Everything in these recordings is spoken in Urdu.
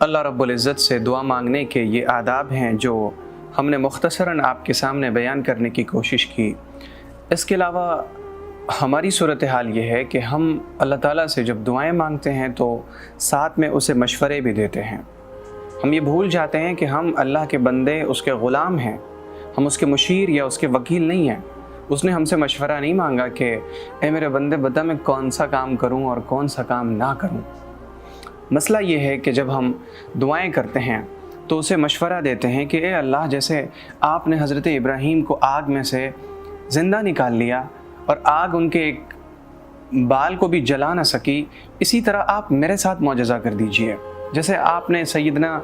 اللہ رب العزت سے دعا مانگنے کے یہ آداب ہیں جو ہم نے مختصراً آپ کے سامنے بیان کرنے کی کوشش کی۔ اس کے علاوہ ہماری صورتحال یہ ہے کہ ہم اللہ تعالیٰ سے جب دعائیں مانگتے ہیں تو ساتھ میں اسے مشورے بھی دیتے ہیں۔ ہم یہ بھول جاتے ہیں کہ ہم اللہ کے بندے، اس کے غلام ہیں، ہم اس کے مشیر یا اس کے وکیل نہیں ہیں۔ اس نے ہم سے مشورہ نہیں مانگا کہ اے میرے بندے بتا میں کون سا کام کروں اور کون سا کام نہ کروں۔ مسئلہ یہ ہے کہ جب ہم دعائیں کرتے ہیں تو اسے مشورہ دیتے ہیں کہ اے اللہ، جیسے آپ نے حضرت ابراہیم کو آگ میں سے زندہ نکال لیا اور آگ ان کے ایک بال کو بھی جلا نہ سکی، اسی طرح آپ میرے ساتھ معجزہ کر دیجئے۔ جیسے آپ نے سیدنا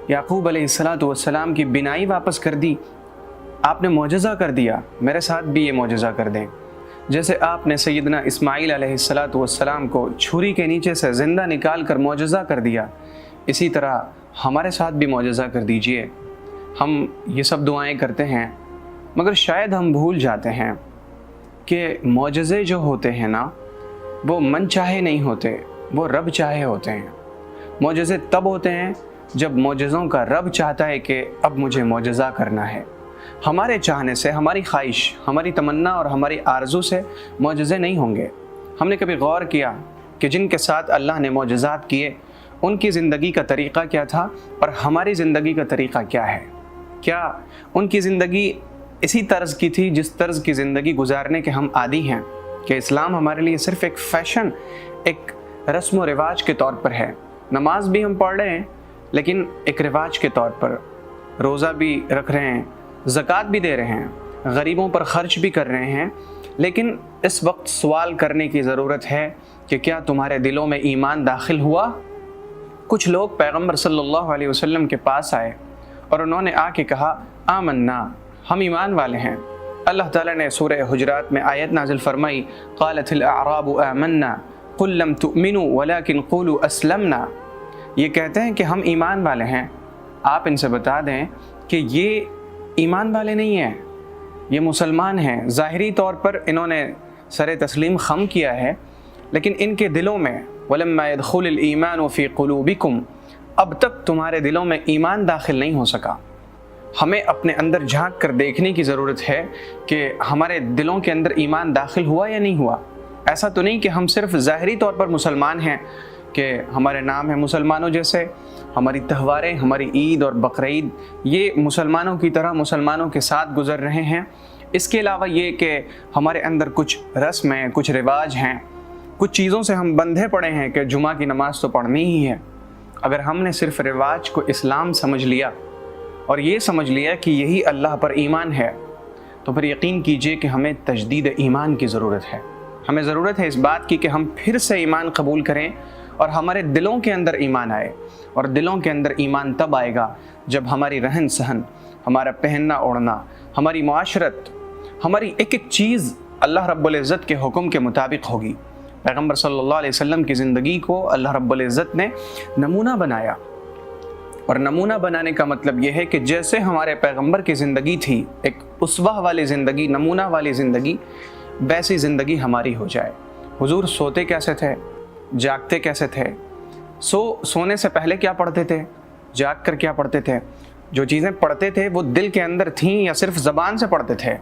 یعقوب علیہ السلام کی بینائی واپس کر دی، آپ نے معجزہ کر دیا، میرے ساتھ بھی یہ معجزہ کر دیں۔ جیسے آپ نے سیدنا اسماعیل علیہ السلام کو چھری کے نیچے سے زندہ نکال کر معجزہ کر دیا، اسی طرح ہمارے ساتھ بھی معجزہ کر دیجئے۔ ہم یہ سب دعائیں کرتے ہیں، مگر شاید ہم بھول جاتے ہیں کہ معجزے جو ہوتے ہیں نا، وہ من چاہے نہیں ہوتے، وہ رب چاہے ہوتے ہیں۔ معجزے تب ہوتے ہیں جب معجزوں کا رب چاہتا ہے کہ اب مجھے معجزہ کرنا ہے۔ ہمارے چاہنے سے، ہماری خواہش، ہماری تمنا اور ہماری آرزو سے معجزے نہیں ہوں گے۔ ہم نے کبھی غور کیا کہ جن کے ساتھ اللہ نے معجزات کیے ان کی زندگی کا طریقہ کیا تھا اور ہماری زندگی کا طریقہ کیا ہے؟ کیا ان کی زندگی اسی طرز کی تھی جس طرز کی زندگی گزارنے کے ہم عادی ہیں؟ کہ اسلام ہمارے لیے صرف ایک فیشن، ایک رسم و رواج کے طور پر ہے؟ نماز بھی ہم پڑھ رہے ہیں لیکن ایک رواج کے طور پر، روزہ بھی رکھ رہے ہیں، زکوٰۃ بھی دے رہے ہیں، غریبوں پر خرچ بھی کر رہے ہیں، لیکن اس وقت سوال کرنے کی ضرورت ہے کہ کیا تمہارے دلوں میں ایمان داخل ہوا؟ کچھ لوگ پیغمبر صلی اللہ علیہ وسلم کے پاس آئے اور انہوں نے آ کے کہا آمنا، ہم ایمان والے ہیں۔ اللہ تعالیٰ نے سورہ حجرات میں آیت نازل فرمائی، قالت الاعراب آمنا قل لم تؤمنوا ولكن قولوا اسلمنا۔ یہ کہتے ہیں کہ ہم ایمان والے ہیں، آپ ان سے بتا دیں کہ یہ ایمان والے نہیں ہیں، یہ مسلمان ہیں۔ ظاہری طور پر انہوں نے سر تسلیم خم کیا ہے، لیکن ان کے دلوں میں وَلَمَّا يَدْخُلِ الْإِيمَانُ فِي قُلُوبِكُمْ، اب تک تمہارے دلوں میں ایمان داخل نہیں ہو سکا۔ ہمیں اپنے اندر جھانک کر دیکھنے کی ضرورت ہے کہ ہمارے دلوں کے اندر ایمان داخل ہوا یا نہیں ہوا۔ ایسا تو نہیں کہ ہم صرف ظاہری طور پر مسلمان ہیں، کہ ہمارے نام ہیں مسلمانوں جیسے، ہماری تہواریں، ہماری عید اور بقرعید یہ مسلمانوں کی طرح مسلمانوں کے ساتھ گزر رہے ہیں۔ اس کے علاوہ یہ کہ ہمارے اندر کچھ رسمیں، کچھ رواج ہیں، کچھ چیزوں سے ہم بندھے پڑے ہیں کہ جمعہ کی نماز تو پڑھنی ہی ہے۔ اگر ہم نے صرف رواج کو اسلام سمجھ لیا اور یہ سمجھ لیا کہ یہی اللہ پر ایمان ہے، تو پھر یقین کیجئے کہ ہمیں تجدید ایمان کی ضرورت ہے۔ ہمیں ضرورت ہے اس بات کی کہ ہم پھر سے ایمان قبول کریں اور ہمارے دلوں کے اندر ایمان آئے۔ اور دلوں کے اندر ایمان تب آئے گا جب ہماری رہن سہن، ہمارا پہننا اوڑھنا، ہماری معاشرت، ہماری ایک ایک چیز اللہ رب العزت کے حکم کے مطابق ہوگی۔ پیغمبر صلی اللہ علیہ وسلم کی زندگی کو اللہ رب العزت نے نمونہ بنایا، اور نمونہ بنانے کا مطلب یہ ہے کہ جیسے ہمارے پیغمبر کی زندگی تھی، ایک اسوہ والی زندگی، نمونہ والی زندگی، ویسی زندگی ہماری ہو جائے۔ حضور سوتے کیسے تھے؟ جاگتے کیسے تھے؟ سونے سے پہلے کیا پڑھتے تھے؟ جاگ کر کیا پڑھتے تھے؟ جو چیزیں پڑھتے تھے وہ دل کے اندر تھیں یا صرف زبان سے پڑھتے تھے؟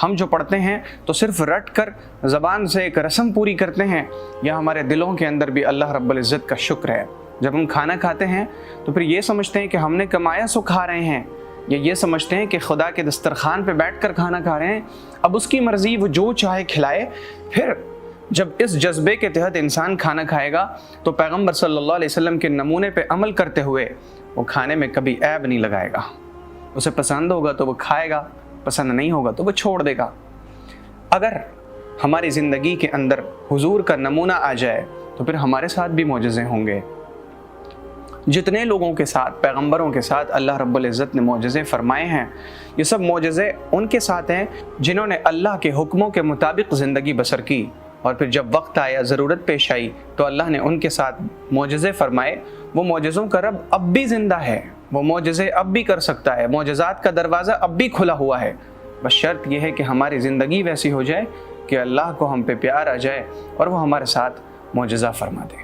ہم جو پڑھتے ہیں تو صرف رٹ کر زبان سے ایک رسم پوری کرتے ہیں، یا ہمارے دلوں کے اندر بھی اللہ رب العزت کا شکر ہے؟ جب ہم کھانا کھاتے ہیں تو پھر یہ سمجھتے ہیں کہ ہم نے کمایا سو کھا رہے ہیں، یا یہ سمجھتے ہیں کہ خدا کے دسترخوان پہ بیٹھ کر کھانا کھا رہے ہیں، اب اس کی مرضی، وہ جو چاہے کھلائے۔ پھر جب اس جذبے کے تحت انسان کھانا کھائے گا تو پیغمبر صلی اللہ علیہ وسلم کے نمونے پہ عمل کرتے ہوئے وہ کھانے میں کبھی عیب نہیں لگائے گا۔ اسے پسند ہوگا تو وہ کھائے گا، پسند نہیں ہوگا تو وہ چھوڑ دے گا۔ اگر ہماری زندگی کے اندر حضور کا نمونہ آ جائے تو پھر ہمارے ساتھ بھی معجزے ہوں گے۔ جتنے لوگوں کے ساتھ، پیغمبروں کے ساتھ اللہ رب العزت نے معجزے فرمائے ہیں، یہ سب معجزے ان کے ساتھ ہیں جنہوں نے اللہ کے حکموں کے مطابق زندگی بسر کی، اور پھر جب وقت آیا، ضرورت پیش آئی، تو اللہ نے ان کے ساتھ معجزے فرمائے۔ وہ معجزوں کا رب اب بھی زندہ ہے، وہ معجزے اب بھی کر سکتا ہے، معجزات کا دروازہ اب بھی کھلا ہوا ہے۔ بس شرط یہ ہے کہ ہماری زندگی ویسی ہو جائے کہ اللہ کو ہم پہ پیار آ جائے اور وہ ہمارے ساتھ معجزہ فرما دے۔